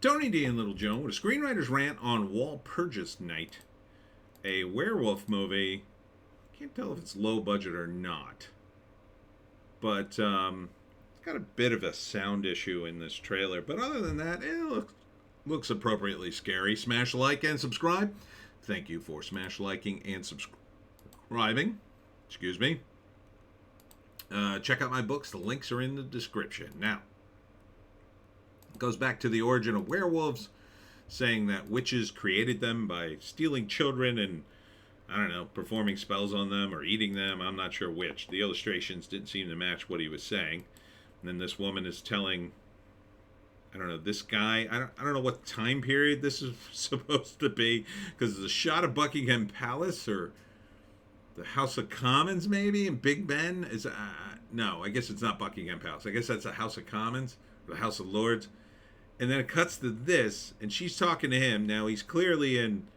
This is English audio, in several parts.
Tony D and Little Joe with a screenwriter's rant on Walpurgis Night, a werewolf movie. Can't tell if it's low budget or not, but it's got a bit of a sound issue in this trailer. But other than that, it looks appropriately scary. Smash like and subscribe. Thank you for smash liking and subscribing. Excuse me. Check out my books. The links are in the description. Now, it goes back to the origin of werewolves, saying that witches created them by stealing children and, I don't know, performing spells on them or eating them. I'm not sure which. The illustrations didn't seem to match what he was saying. And then this woman is telling, I don't know, this guy, I don't know what time period this is supposed to be, because it's a shot of Buckingham Palace or the House of Commons, maybe, and Big Ben is, no, I guess it's not Buckingham Palace. I guess that's the House of Commons, or the House of Lords. And then it cuts to this, and she's talking to him. Now, he's clearly in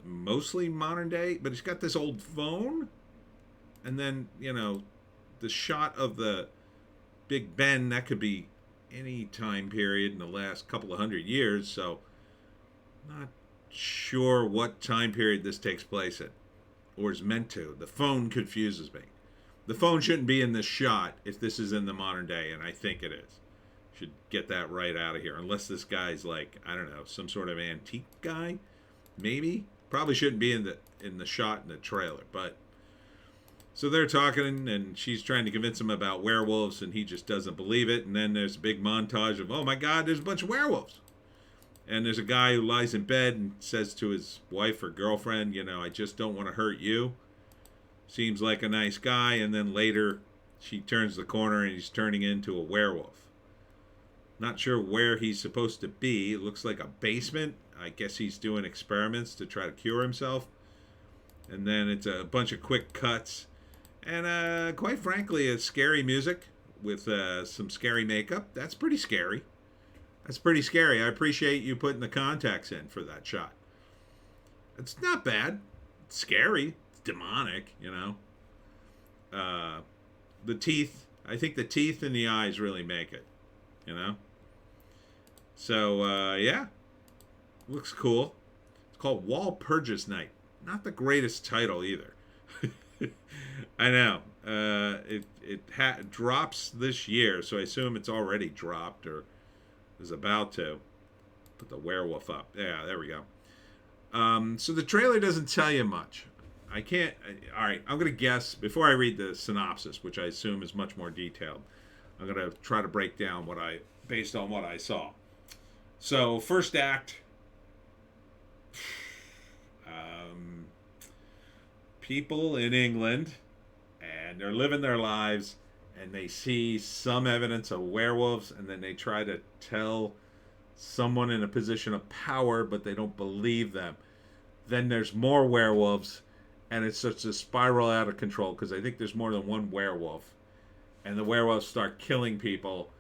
mostly modern day, but he's got this old phone. And then, you know, the shot of the Big Ben, that could be any time period in the last couple of hundred years. So, not sure what time period this takes place in, or is meant to. The phone confuses me. The phone shouldn't be in this shot if this is in the modern day, and I think it is. Should get that right out of here. Unless this guy's like, I don't know, some sort of antique guy, maybe. Probably shouldn't be in the shot in the trailer. But so they're talking, and she's trying to convince him about werewolves, and he just doesn't believe it. And then there's a big montage of, oh my God, there's a bunch of werewolves. And there's a guy who lies in bed and says to his wife or girlfriend, you know, I just don't want to hurt you. Seems like a nice guy. And then later she turns the corner and he's turning into a werewolf. Not sure where he's supposed to be. It looks like a basement. I guess he's doing experiments to try to cure himself. And then it's a bunch of quick cuts. And quite frankly, it's scary music with some scary makeup. That's pretty scary. That's pretty scary. I appreciate you putting the contacts in for that shot. It's not bad. It's scary. It's demonic, you know. The teeth. I think the teeth and the eyes really make it, you know. So, yeah. Looks cool. It's called Walpurgis Night. Not the greatest title either. I know. It drops this year, so I assume it's already dropped or is about to. Put the werewolf up. Yeah, there we go. So the trailer doesn't tell you much. I can't. All right, I'm going to guess before I read the synopsis, which I assume is much more detailed. I'm going to try to break down based on what I saw. So, first act, people in England, and they're living their lives, and they see some evidence of werewolves, and then they try to tell someone in a position of power, but they don't believe them. Then there's more werewolves, and it starts to spiral out of control, because I think there's more than one werewolf, and the werewolves start killing people.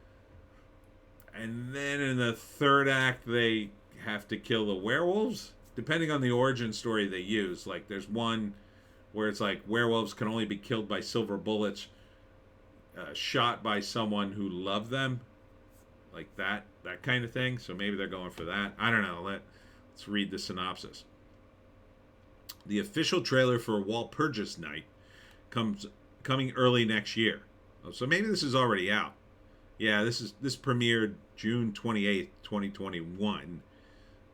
And then in the third act, they have to kill the werewolves, depending on the origin story they use. Like, there's one where it's like werewolves can only be killed by silver bullets, shot by someone who loved them, like that kind of thing. So maybe they're going for that. I don't know. Let's read the synopsis. The official trailer for Walpurgis Night coming early next year. Oh, so maybe this is already out. Yeah, this premiered June 28th, 2021.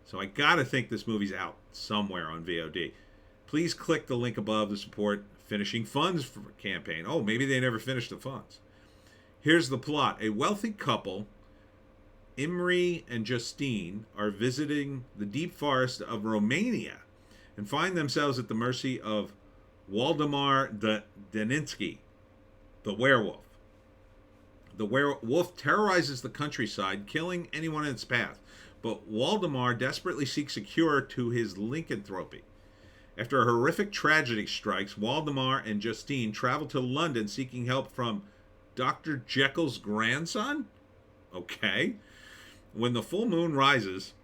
So I gotta think this movie's out somewhere on VOD. Please click the link above to support finishing funds for campaign. Oh, maybe they never finished the funds. Here's the plot. A wealthy couple, Imre and Justine, are visiting the deep forest of Romania and find themselves at the mercy of Waldemar Daninsky, the werewolf. The werewolf terrorizes the countryside, killing anyone in its path. But Waldemar desperately seeks a cure to his lycanthropy. After a horrific tragedy strikes, Waldemar and Justine travel to London seeking help from Dr. Jekyll's grandson? Okay. When the full moon rises,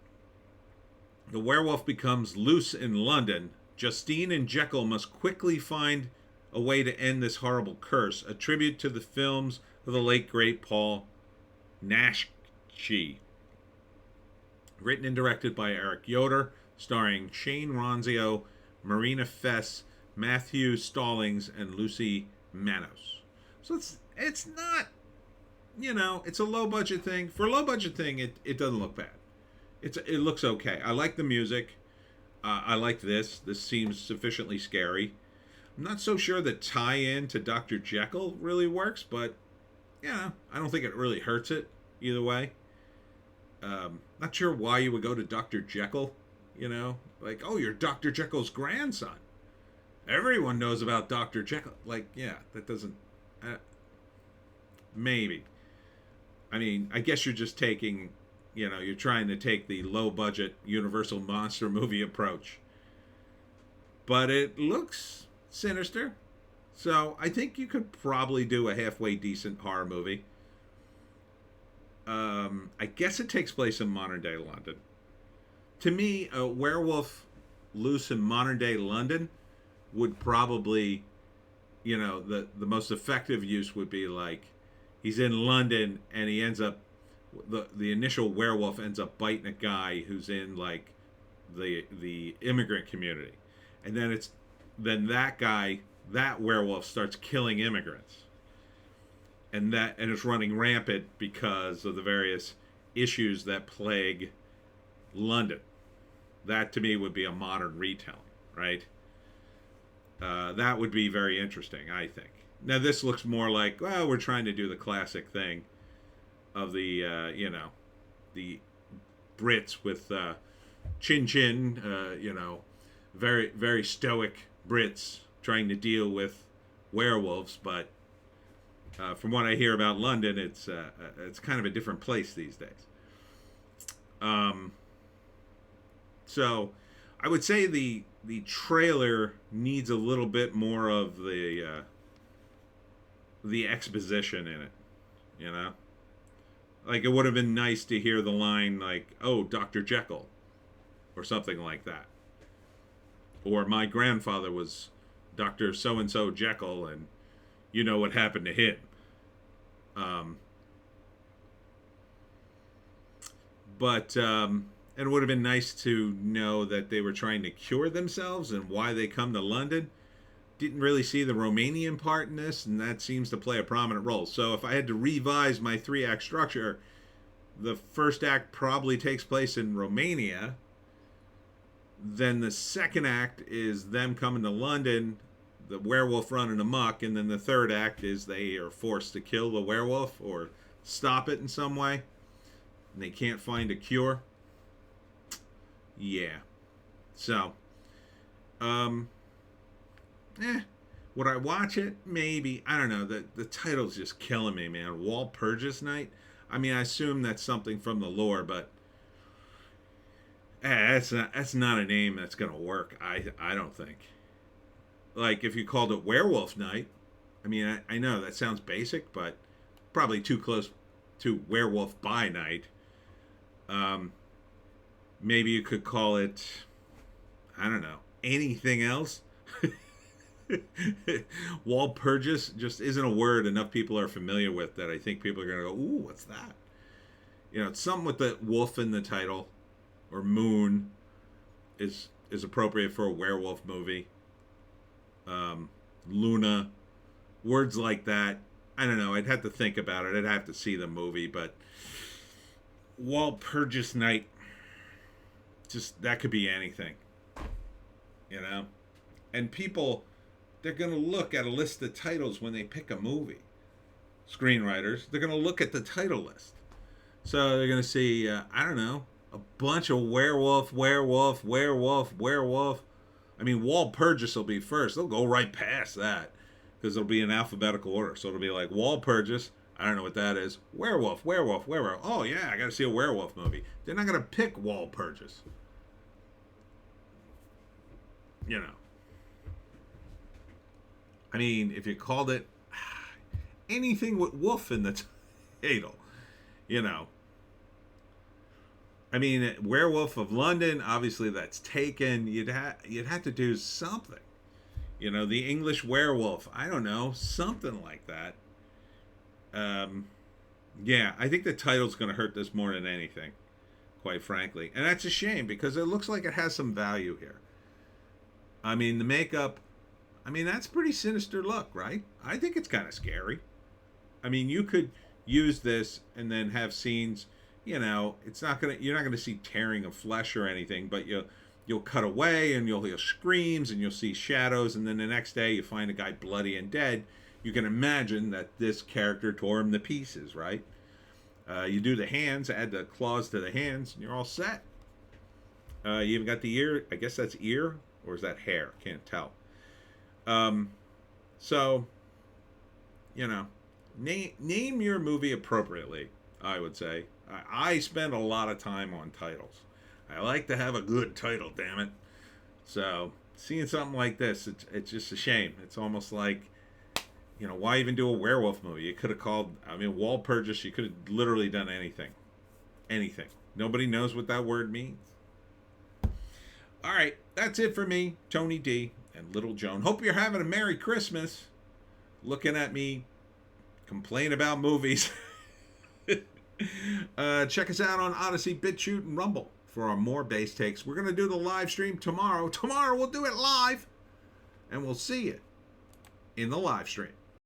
the werewolf becomes loose in London. Justine and Jekyll must quickly find a way to end this horrible curse, a tribute to the films of the late, great Paul Naschy. Written and directed by Eric Yoder, starring Shane Ronzio, Marina Fess, Matthew Stallings, and Lucy Manos. So it's not, it's a low budget thing. For a low budget thing, it doesn't look bad. It looks okay. I like the music. I like this. This seems sufficiently scary. I'm not so sure the tie-in to Dr. Jekyll really works, but yeah, I don't think it really hurts it either way. Not sure why you would go to Dr. Jekyll, like, oh, you're Dr. Jekyll's grandson. Everyone knows about Dr. Jekyll. Like, yeah, that doesn't. Maybe. I mean, I guess you're just taking, you're trying to take the low budget Universal monster movie approach. But it looks sinister. So I think you could probably do a halfway decent horror movie. I guess it takes place in modern day London. To me, a werewolf loose in modern day London would probably, the most effective use would be like he's in London and he ends up, the initial werewolf ends up biting a guy who's in like the immigrant community, and then that werewolf starts killing immigrants, and it's running rampant because of the various issues that plague London. That to me would be a modern retelling, right? That would be very interesting, I think. Now this looks more like, well, we're trying to do the classic thing of the the Brits with chin chin, very very stoic Brits trying to deal with werewolves, but from what I hear about London, it's kind of a different place these days. So I would say the trailer needs a little bit more of the exposition in it, Like, it would have been nice to hear the line like, oh, Dr. Jekyll, or something like that. Or my grandfather was Dr. So-and-so Jekyll, and you know what happened to him. It would have been nice to know that they were trying to cure themselves and why they come to London. Didn't really see the Romanian part in this, and that seems to play a prominent role. So if I had to revise my 3-act structure, the first act probably takes place in Romania. Then the second act is them coming to London, the werewolf running amok, and then the third act is they are forced to kill the werewolf or stop it in some way. And they can't find a cure. Yeah. So, would I watch it? Maybe. I don't know. The title's just killing me, man. Walpurgis Night. I mean, I assume that's something from the lore, but that's not a name that's gonna work. I don't think. Like, if you called it Werewolf Night, I mean, I know that sounds basic, but probably too close to Werewolf by Night. Maybe you could call it, I don't know, anything else. Walpurgis just isn't a word enough people are familiar with that I think people are going to go, ooh, what's that? It's something with the wolf in the title, or moon is appropriate for a werewolf movie. Luna, words like that. I don't know. I'd have to think about it. I'd have to see the movie, but Walpurgis Night, just that could be anything, And people, they're going to look at a list of titles when they pick a movie. Screenwriters, they're going to look at the title list. So they're going to see, I don't know, a bunch of werewolf. I mean, Walpurgis will be first. They'll go right past that because it'll be in alphabetical order. So it'll be like Walpurgis. I don't know what that is. Werewolf. Oh, yeah, I got to see a werewolf movie. They're not going to pick Walpurgis. I mean, if you called it anything with wolf in the title, I mean, Werewolf of London, obviously that's taken. You'd have to do something. The English werewolf. I don't know, something like that. Yeah, I think the title's going to hurt this more than anything. quite frankly. And that's a shame because it looks like it has some value here. I mean, the makeup, I mean, that's pretty sinister look, right? I think it's kind of scary. I mean, you could use this and then have scenes, you know, you're not gonna see tearing of flesh or anything, but you'll cut away and you'll hear screams and you'll see shadows, and then the next day you find a guy bloody and dead. You can imagine that this character tore him to pieces, right? You do the hands, add the claws to the hands, and you're all set. You even got the ear. I guess that's ear, or is that hair? Can't tell. So, you know, name your movie appropriately, I would say. I spend a lot of time on titles. I like to have a good title, damn it. So, seeing something like this, it's just a shame. It's almost like, you know, why even do a werewolf movie? You could have called, I mean, Walpurgis, you could have literally done anything. Anything. Nobody knows what that word means. All right, that's it for me, Tony D and Little Joan. Hope you're having a Merry Christmas. Looking at me complain about movies. Check us out on Odysee, Bitchute, and Rumble for our more base takes. We're going to do the live stream tomorrow. Tomorrow we'll do it live. And we'll see you in the live stream.